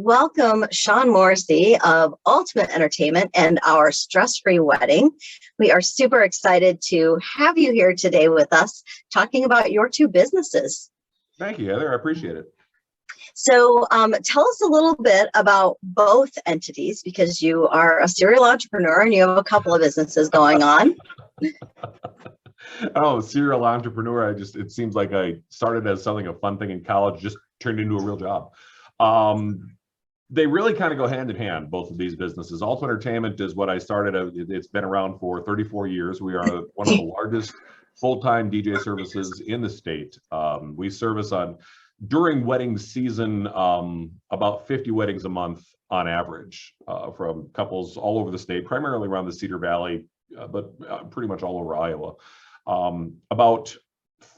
Welcome, Sean Morrissey of Ultimate Entertainment and our stress-free wedding. We are super excited to have you here today with us talking about your two businesses. Thank you, Heather. I appreciate it. So tell us a little bit about both entities, because you are a serial entrepreneur and you have a couple of businesses going on. Oh, serial entrepreneur. It seems like I started as something, a fun thing in college, just turned into a real job. They really kind of go hand in hand, both of these businesses. Ultimate Entertainment is what I started. It's been around for 34 years. We are one of the largest full-time DJ services in the state. We service during wedding season, about 50 weddings a month on average, from couples all over the state, primarily around the Cedar Valley, but pretty much all over Iowa. About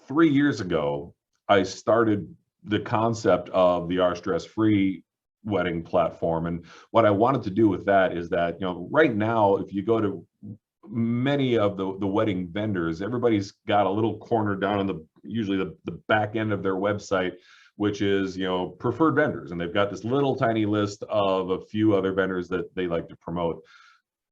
3 years ago, I started the concept of the Our Stress Free wedding platform. And what I wanted to do with that is that, right now, if you go to many of the wedding vendors, everybody's got a little corner down on usually the back end of their website, which is, preferred vendors. And they've got this little tiny list of a few other vendors that they like to promote.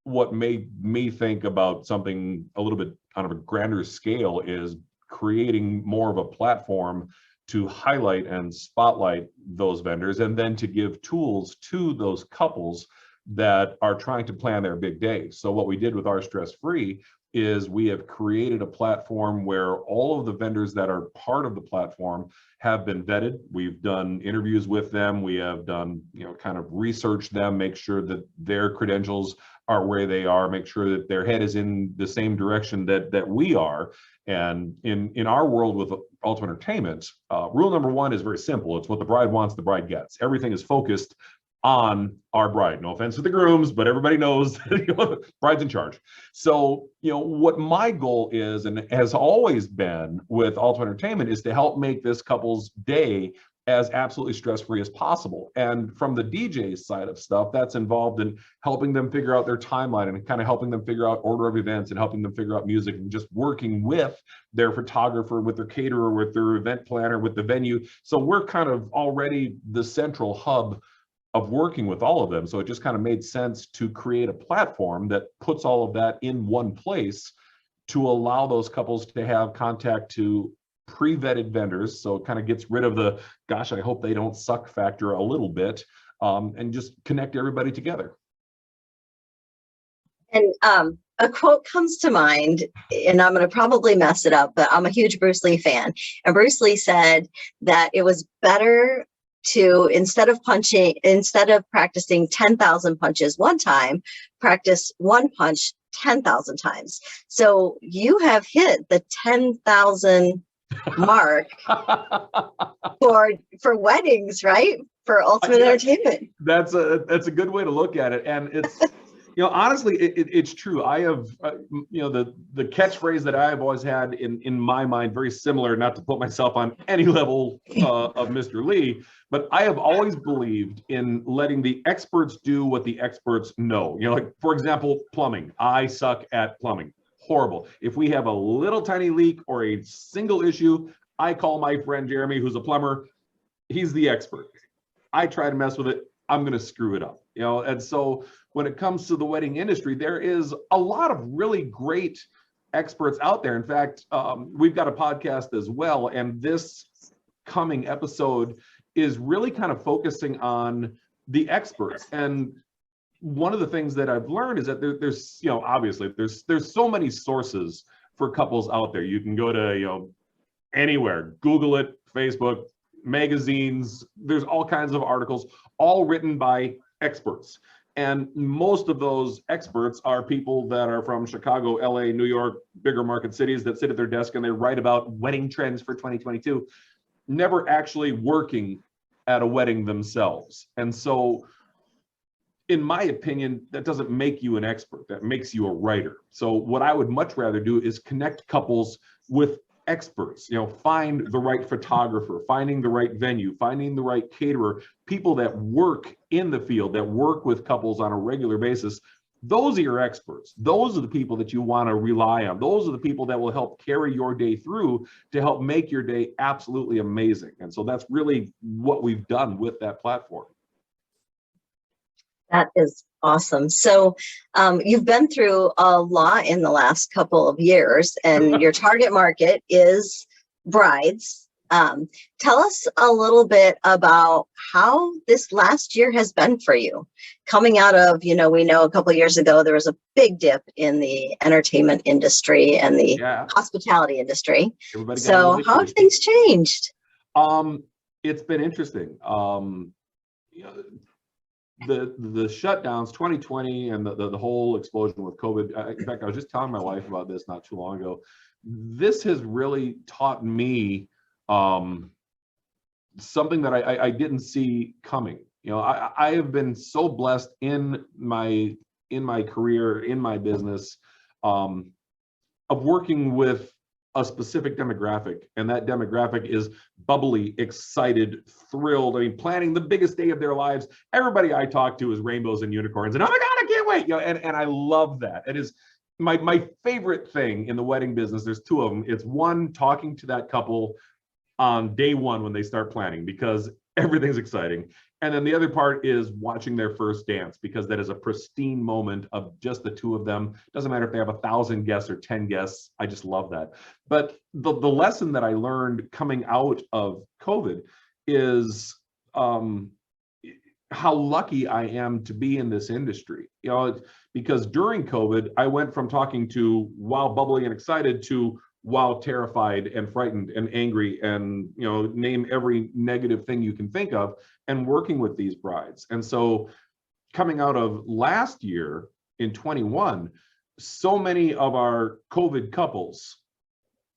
What made me think about something a little bit on a grander scale is creating more of a platform to highlight and spotlight those vendors, and then to give tools to those couples that are trying to plan their big day. So what we did with Our Stress Free is we have created a platform where all of the vendors that are part of the platform have been vetted. We've done interviews with them. We have done, kind of research them, make sure that their credentials are where they are, make sure that their head is in the same direction that we are. And in our world with Ultimate Entertainment, rule number one is very simple. It's what the bride wants, the bride gets. Everything is focused on our bride. No offense to the grooms, but everybody knows the bride's in charge. So, what my goal is, and has always been with Ultimate Entertainment, is to help make this couple's day as absolutely stress-free as possible. And from the DJ side of stuff, that's involved in helping them figure out their timeline and kind of helping them figure out order of events and helping them figure out music, and just working with their photographer, with their caterer, with their event planner, with the venue. So we're kind of already the central hub of working with all of them. So it just kind of made sense to create a platform that puts all of that in one place to allow those couples to have contact to pre-vetted vendors. So it kind of gets rid of the, gosh, I hope they don't suck factor a little bit, and just connect everybody together. And a quote comes to mind, and I'm going to probably mess it up, but I'm a huge Bruce Lee fan. And Bruce Lee said that it was better to, instead of practicing 10,000 punches one time, practice one punch 10,000 times. So you have hit the 10,000 mark for weddings, right? For Ultimate Entertainment. That's a good way to look at it. And it's, honestly, it's true. I have, the catchphrase that I've always had in my mind, very similar, not to put myself on any level of Mr. Lee, but I have always believed in letting the experts do what the experts know. Like, for example, plumbing. I suck at plumbing. Horrible. If we have a little tiny leak or a single issue, I call my friend Jeremy, who's a plumber. He's the expert. I try to mess with it, I'm going to screw it up. And so when it comes to the wedding industry, there is a lot of really great experts out there. In fact, we've got a podcast as well, and this coming episode is really kind of focusing on the experts. And one of the things that I've learned is that there's, obviously there's so many sources for couples out there. You can go to, anywhere, Google it, Facebook, magazines, there's all kinds of articles, all written by experts. And most of those experts are people that are from Chicago, LA, New York, bigger market cities, that sit at their desk and they write about wedding trends for 2022, never actually working at a wedding themselves. And so, in my opinion, that doesn't make you an expert, that makes you a writer. So what I would much rather do is connect couples with experts, find the right photographer, finding the right venue, finding the right caterer, people that work in the field, that work with couples on a regular basis. Those are your experts. Those are the people that you want to rely on. Those are the people that will help carry your day through to help make your day absolutely amazing. And so that's really what we've done with that platform. That is awesome. So you've been through a lot in the last couple of years, and your target market is brides. Tell us a little bit about how this last year has been for you. Coming out of, we know a couple of years ago, there was a big dip in the entertainment industry and the Yeah, hospitality industry. everybody got a So little how have itchy. things changed? It's been interesting. You know, the shutdowns 2020 and the whole explosion with COVID. In fact, I was just telling my wife about this not too long ago. This has really taught me something that I didn't see coming. I have been so blessed in my career, in my business, of working with a specific demographic, and that demographic is bubbly, excited, thrilled. I mean, planning the biggest day of their lives. Everybody I talk to is rainbows and unicorns, and oh my God, I can't wait. And I love that. It is my favorite thing in the wedding business. There's two of them. It's one, talking to that couple on day one when they start planning, because everything's exciting. And then the other part is watching their first dance, because that is a pristine moment of just the two of them. Doesn't matter if they have 1,000 guests or 10 guests. I just love that. But the lesson that I learned coming out of COVID is how lucky I am to be in this industry. Because during COVID, I went from talking to wow, bubbly and excited to wow, terrified and frightened and angry, and name every negative thing you can think of, and working with these brides. And so coming out of last year in 21, so many of our COVID couples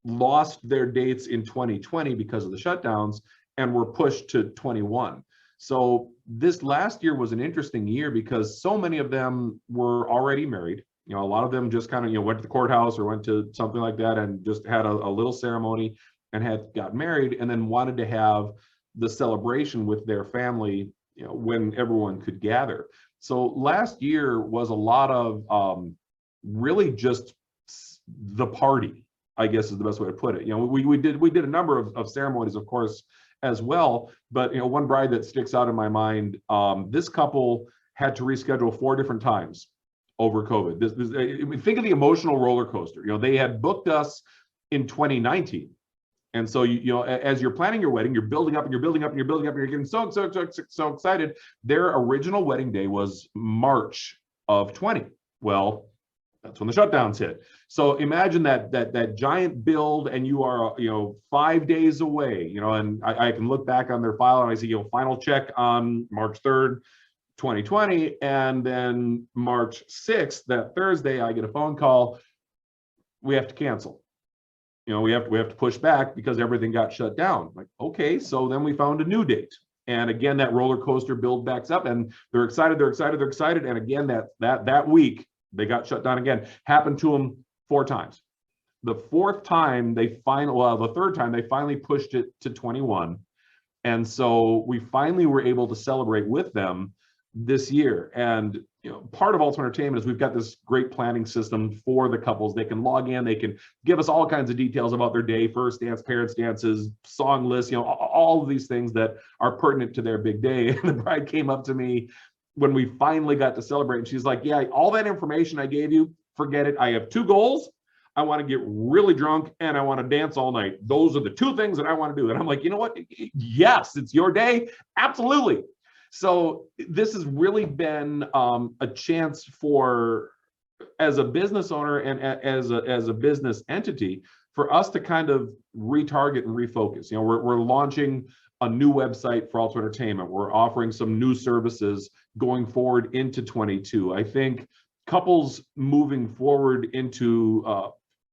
lost their dates in 2020 because of the shutdowns and were pushed to 21. So this last year was an interesting year because so many of them were already married. A lot of them just kind of, went to the courthouse or went to something like that and just had a little ceremony and had got married, and then wanted to have the celebration with their family, when everyone could gather. So last year was a lot of really just the party, I guess is the best way to put it. We did a number of ceremonies, of course, as well. But one bride that sticks out in my mind, this couple had to reschedule 4 different times over COVID. Think of the emotional roller coaster. They had booked us in 2019. And so, as you're planning your wedding, you're building up and you're building up and you're building up and you're getting so excited. Their original wedding day was March of 20. Well, that's when the shutdowns hit. So imagine that giant build, and you are, 5 days away, and I can look back on their file and I see, final check on March 3rd, 2020, and then March 6th, that Thursday, I get a phone call. We have to cancel. We have to push back because everything got shut down. Like, okay, so then we found a new date. And again, that roller coaster build backs up, and they're excited. And again, that week they got shut down again. Happened to them 4 times. The third time they finally pushed it to 21. And so we finally were able to celebrate with them this year. And part of Alto Entertainment is we've got this great planning system for the couples. They can log in, they can give us all kinds of details about their day, first dance, parents' dances, song lists, all of these things that are pertinent to their big day. And the bride came up to me when we finally got to celebrate, and she's like, yeah, all that information I gave you, forget it. I have 2 goals. I want to get really drunk and I want to dance all night. Those are the 2 things that I want to do. And I'm like, you know what? Yes, it's your day. Absolutely. So this has really been a chance for, as a business owner and as a business entity, for us to kind of retarget and refocus. We're launching a new website for Alto Entertainment. We're offering some new services going forward into 22. I think couples moving forward into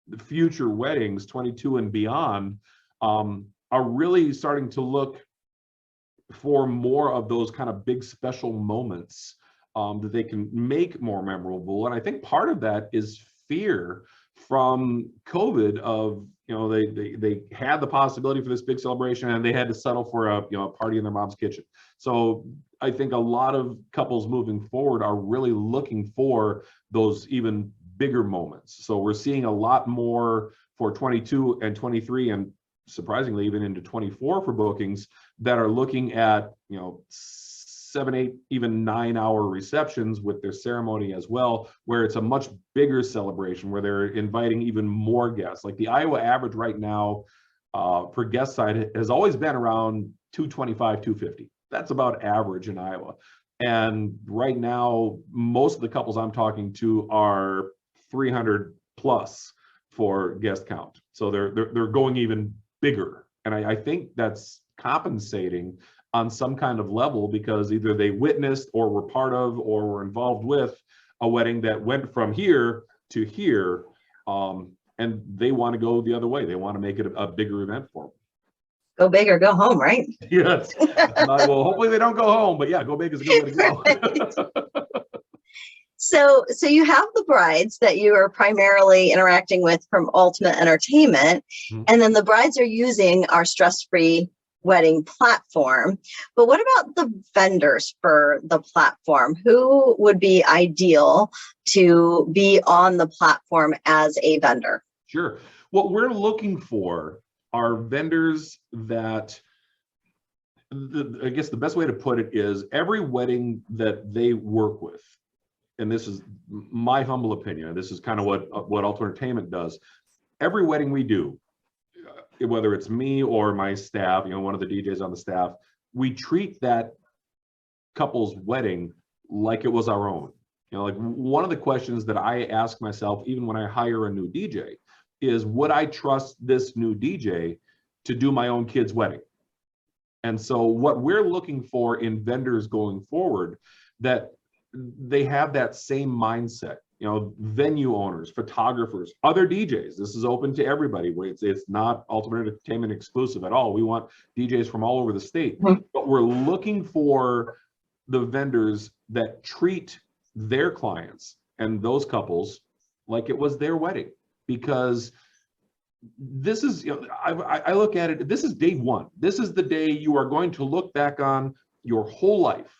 the future weddings, 22 and beyond, are really starting to look for more of those kind of big special moments that they can make more memorable. And I think part of that is fear from COVID of, they had the possibility for this big celebration and they had to settle for a party in their mom's kitchen. So I think a lot of couples moving forward are really looking for those even bigger moments. So we're seeing a lot more for 22 and 23, and surprisingly even into 24 for bookings that are looking at 7, 8, even 9-hour receptions with their ceremony as well, where it's a much bigger celebration, where they're inviting even more guests. Like the Iowa average right now for guest side has always been around 225, 250. That's about average in Iowa. And right now, most of the couples I'm talking to are 300 plus for guest count. So they're going even bigger. And I think that's compensating on some kind of level, because either they witnessed or were part of or were involved with a wedding that went from here to here, and they want to go the other way. They want to make it a bigger event for them. Go big or go home, right? Yes. Well, hopefully they don't go home, but yeah, go big is a good way to go. So you have the brides that you are primarily interacting with from Ultimate Entertainment, and then the brides are using our stress-free wedding platform. But what about the vendors for the platform? Who would be ideal to be on the platform as a vendor? Sure. What we're looking for are vendors that, I guess the best way to put it is, every wedding that they work with, and this is my humble opinion, this is kind of what Ultimate Entertainment does. Every wedding we do, whether it's me or my staff, one of the DJs on the staff, we treat that couple's wedding like it was our own. Like one of the questions that I ask myself, even when I hire a new DJ, is would I trust this new DJ to do my own kid's wedding? And so what we're looking for in vendors going forward, that they have that same mindset. Venue owners, photographers, other DJs. This is open to everybody. It's not Ultimate Entertainment exclusive at all. We want DJs from all over the state, but we're looking for the vendors that treat their clients and those couples like it was their wedding. Because this is, I look at it, this is day one. This is the day you are going to look back on your whole life.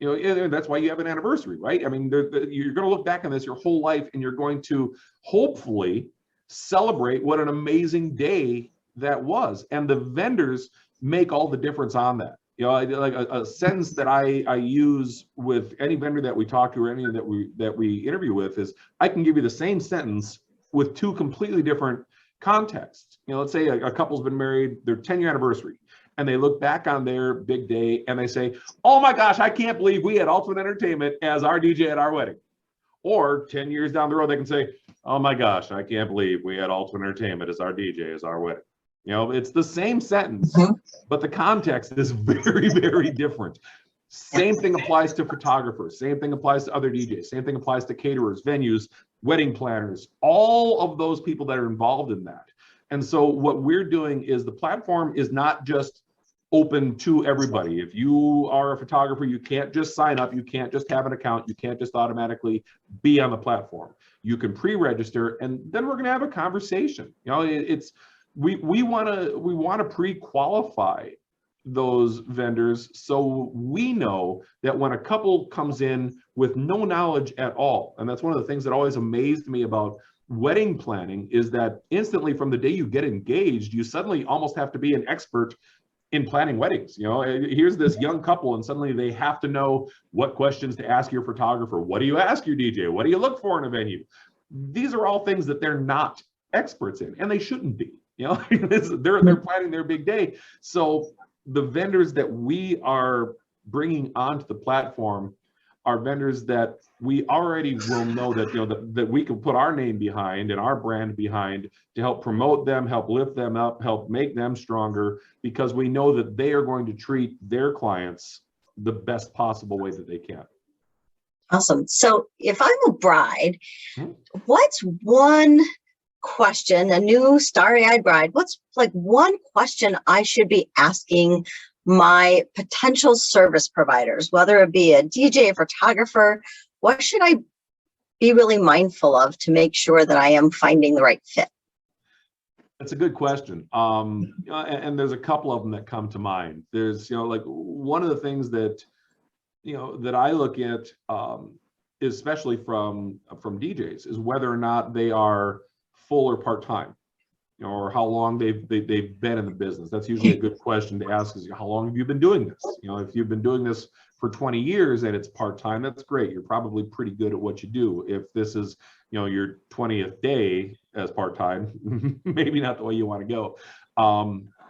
That's why you have an anniversary, right? I mean, you're going to look back on this your whole life, and you're going to hopefully celebrate what an amazing day that was. And the vendors make all the difference on that. Like a sentence that I use with any vendor that we talk to, or any that we interview with, is I can give you the same sentence with two completely different contexts. Let's say a couple's been married, their 10-year anniversary, and they look back on their big day and they say, oh my gosh, I can't believe we had Ultimate Entertainment as our DJ at our wedding. Or 10 years down the road, they can say, oh my gosh, I can't believe we had Ultimate Entertainment as our DJ as our wedding. It's the same sentence, but the context is very, very different. Same thing applies to photographers. Same thing applies to other DJs. Same thing applies to caterers, venues, wedding planners, all of those people that are involved in that. And so what we're doing is, the platform is not just open to everybody. If you are a photographer, you can't just sign up. You can't just have an account. You can't just automatically be on the platform. You can pre-register, and then we're going to have a conversation. We want to pre-qualify those vendors, so we know that when a couple comes in with no knowledge at all, and that's one of the things that always amazed me about wedding planning, is that instantly from the day you get engaged, you suddenly almost have to be an expert in planning weddings. Here's this young couple, and suddenly they have to know what questions to ask your photographer. What do you ask your DJ? What do you look for in a venue? These are all things that they're not experts in, and they shouldn't be. They're planning their big day. So the vendors that we are bringing onto the platform are vendors that we already will know that that we can put our name behind and our brand behind to help promote them, help lift them up, help make them stronger, because we know that they are going to treat their clients the best possible way that they can. Awesome. So if I'm a bride, what's one question, a new starry-eyed bride, what's like one question I should be asking my potential service providers, whether it be a DJ, a photographer? What should I be really mindful of to make sure that I am finding the right fit? That's a good question. And there's a couple of them that come to mind. There's, like one of the things that, that I look at, especially from DJs, is whether or not they are full or part-time. or how long they've been in the business. That's usually a good question to ask, is how long have you been doing this? If you've been doing this for 20 years and it's part-time, that's great. You're probably pretty good at what you do. If this is, your 20th day as part-time, maybe not the way you want to go.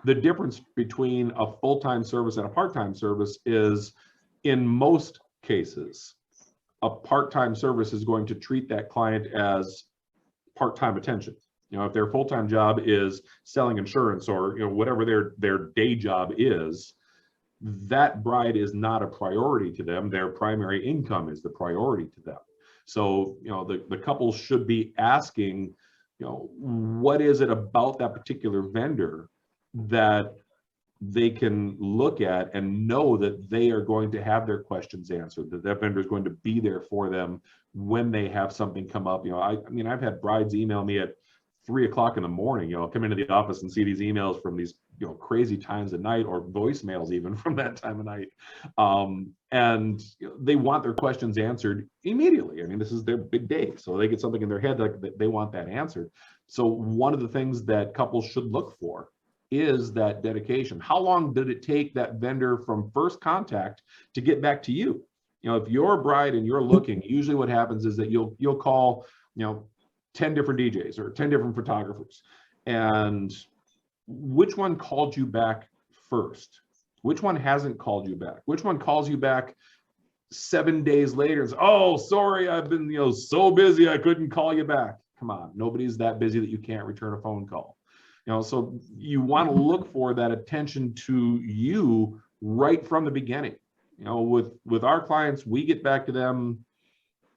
The difference between a full-time service and a part-time service is, in most cases, a part-time service is going to treat that client as part-time attention. If their full-time job is selling insurance or whatever their day job is, that bride is not a priority to them. Their primary income is the priority to them. So the couple should be asking, what is it about that particular vendor that they can look at and know that they are going to have their questions answered, that vendor is going to be there for them when they have something come up. I've had brides email me at 3 o'clock in the morning, come into the office and see these emails from these, crazy times of night, or voicemails even from that time of night. And they want their questions answered immediately. This is their big day. So they get something in their head that they want that answered. So one of the things that couples should look for is that dedication. How long did it take that vendor from first contact to get back to you? If you're a bride and you're looking, usually what happens is that you'll call, 10 different DJs or 10 different photographers. And which one called you back first? Which one hasn't called you back? Which one calls you back 7 days later and says, oh, sorry, I've been, so busy, I couldn't call you back. Come on, nobody's that busy that you can't return a phone call. So you want to look for that attention to you right from the beginning. With our clients, we get back to them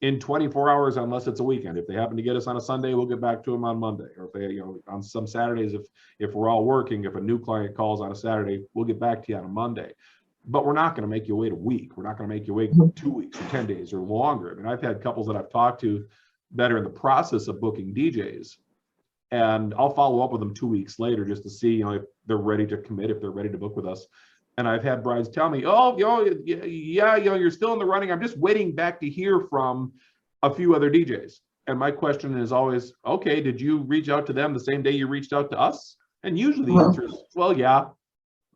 in 24 hours, unless it's a weekend. If they happen to get us on a Sunday, we'll get back to them on Monday. Or if they, on some Saturdays, if we're all working, if a new client calls on a Saturday, we'll get back to you on a Monday. But we're not going to make you wait a week. We're not going to make you wait 2 weeks or 10 days or longer. I've had couples that I've talked to that are in the process of booking DJs, and I'll follow up with them 2 weeks later just to see, if they're ready to commit, if they're ready to book with us. And I've had brides tell me, oh, yeah, you're still in the running. I'm just waiting back to hear from a few other DJs. And my question is always, okay, did you reach out to them the same day you reached out to us? And usually the answer is, well, yeah.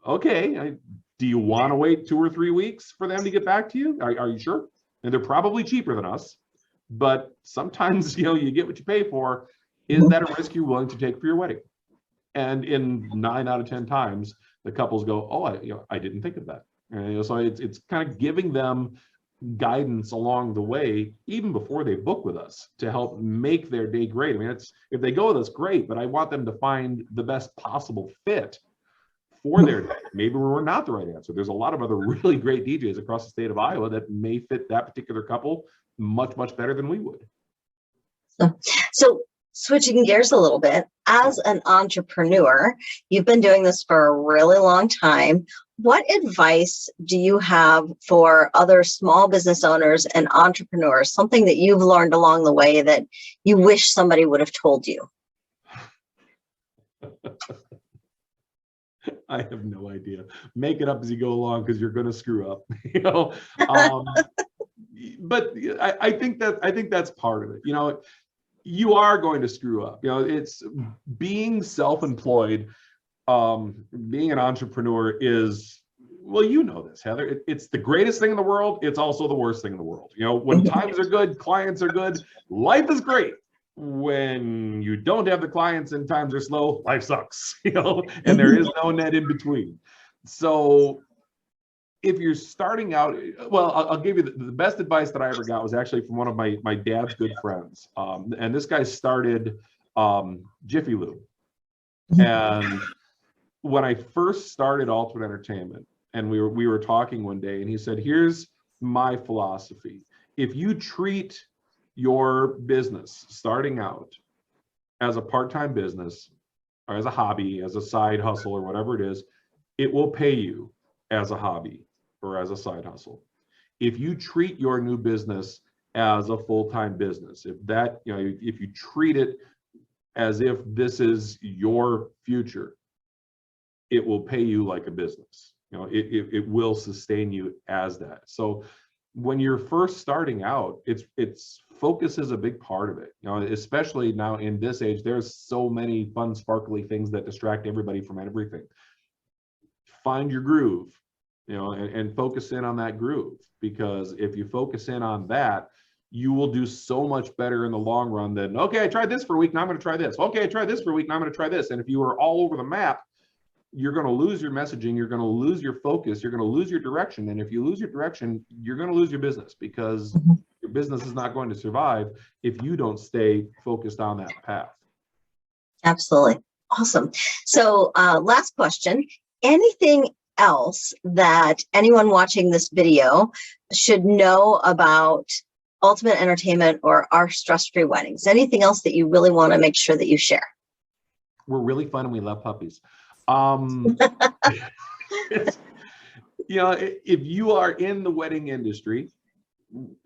Okay. Do you want to wait 2 or 3 weeks for them to get back to you? Are you sure? And they're probably cheaper than us, but sometimes, you get what you pay for. Is that a risk you're willing to take for your wedding? And in 9 out of 10 times, the couples go, oh, I didn't think of that. And, so it's kind of giving them guidance along the way, even before they book with us, to help make their day great. It's, if they go with us, great, but I want them to find the best possible fit for their day. Maybe we're not the right answer. There's a lot of other really great DJs across the state of Iowa that may fit that particular couple much, much better than we would. So switching gears a little bit, as an entrepreneur, you've been doing this for a really long time. What advice do you have for other small business owners and entrepreneurs, something that you've learned along the way that you wish somebody would have told you? I have no idea. Make it up as you go along, because you're going to screw up. But I think that's part of it. You are going to screw up. It's being self-employed. Being an entrepreneur is, well, this, Heather. It's the greatest thing in the world. It's also the worst thing in the world. When times are good, clients are good, life is great. When you don't have the clients and times are slow, life sucks. And there is no net in between. So if you're starting out, well, I'll give you the best advice that I ever got was actually from one of my dad's good friends. And this guy started Jiffy Lube. And when I first started Alternate Entertainment, and we were talking one day, and he said, here's my philosophy. If you treat your business starting out as a part-time business, or as a hobby, as a side hustle, or whatever it is, it will pay you as a hobby or as a side hustle. If you treat your new business as a full-time business, if you treat it as if this is your future, it will pay you like a business. It will sustain you as that. So when you're first starting out, it's focus is a big part of it. You know, especially now in this age, there's so many fun, sparkly things that distract everybody from everything. Find your groove, you know, and focus in on that groove, because if you focus in on that, you will do so much better in the long run than, okay, I tried this for a week, now I'm going to try this. Okay, I tried this for a week, now I'm going to try this. And if you are all over the map, you're going to lose your messaging, you're going to lose your focus, you're going to lose your direction. And if you lose your direction, you're going to lose your business, because your business is not going to survive if you don't stay focused on that path. Absolutely. Awesome. So last question, anything else that anyone watching this video should know about Ultimate Entertainment or our stress-free weddings? Anything else that you really want to make sure that you share? We're really fun and we love puppies. It's, you know, if you are in the wedding industry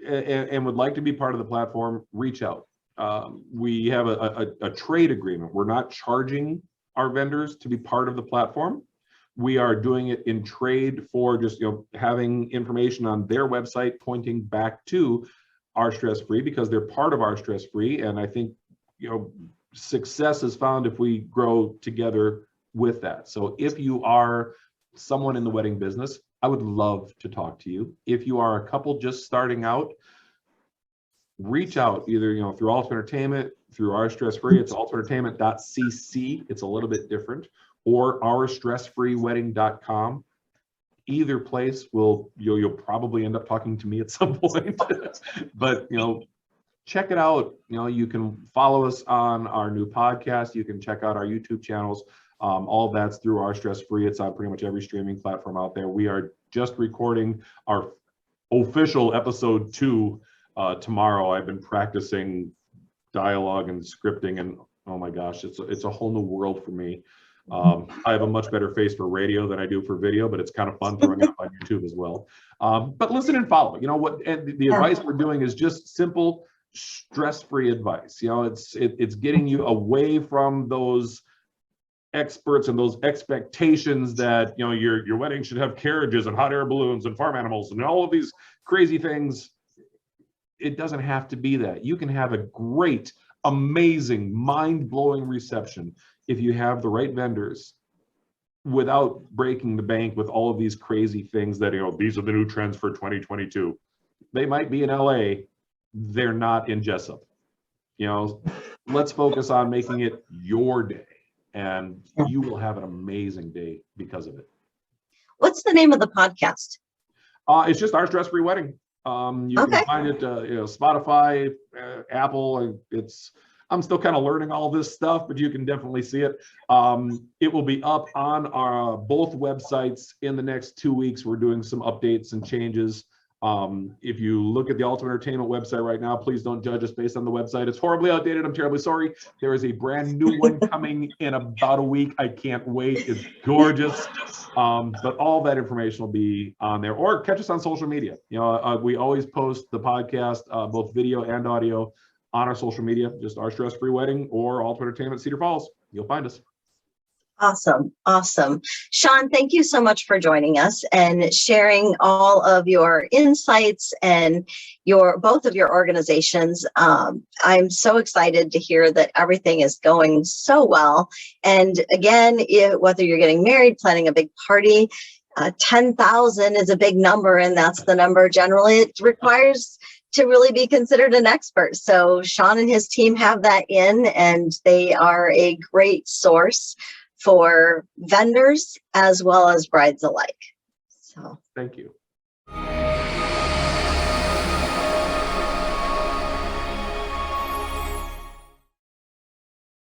and would like to be part of the platform, reach out. We have a trade agreement. We're not charging our vendors to be part of the platform. We are doing it in trade for just, you know, having information on their website pointing back to our stress-free, because they're part of our stress-free. And I think, you know, success is found if we grow together with that. So if you are someone in the wedding business, I would love to talk to you. If you are a couple just starting out, reach out either, you know, through Ultimate Entertainment, through our stress-free. It's ultimateentertainment.cc. It's a little bit different, or ourstressfreewedding.com. Either place you'll probably end up talking to me at some point. But, you know, check it out. You know, you can follow us on our new podcast. You can check out our YouTube channels. All of that's through our stress-free. It's on pretty much every streaming platform out there. We are just recording our official episode 2 tomorrow. I've been practicing dialogue and scripting, and oh my gosh, it's a whole new world for me. I have a much better face for radio than I do for video, but it's kind of fun throwing it up on YouTube as well. But listen and follow. You know what? And the advice we're doing is just simple, stress-free advice. You know, it's getting you away from those experts and those expectations that, you know, your wedding should have carriages and hot air balloons and farm animals and all of these crazy things. It doesn't have to be that. You can have a great, amazing, mind-blowing reception if you have the right vendors, without breaking the bank with all of these crazy things that, you know, these are the new trends for 2022. They might be in LA, they're not in Jessup. You know, let's focus on making it your day, and you will have an amazing day because of it. What's the name of the podcast? It's just Our Stress-Free Wedding. You can find it, you know, Spotify, Apple. I'm still kind of learning all this stuff, but you can definitely see it. It will be up on our both websites in the next 2 weeks. We're doing some updates and changes. If you look at the Ultimate Entertainment website right now, please don't judge us based on the website. It's horribly outdated. I'm terribly sorry. There is a brand new one coming in about a week. I can't wait. It's gorgeous. But all that information will be on there, or catch us on social media. You know, we always post the podcast, both video and audio, on our social media, just Our Stress-Free Wedding or Ultimate Entertainment Cedar Falls. You'll find us. Awesome. Awesome. Sean, thank you so much for joining us and sharing all of your insights and both of your organizations. I'm so excited to hear that everything is going so well. And again, whether you're getting married, planning a big party, 10,000 is a big number, and that's the number generally it requires to really be considered an expert. So Sean and his team have that in, and they are a great source for vendors as well as brides alike. So thank you.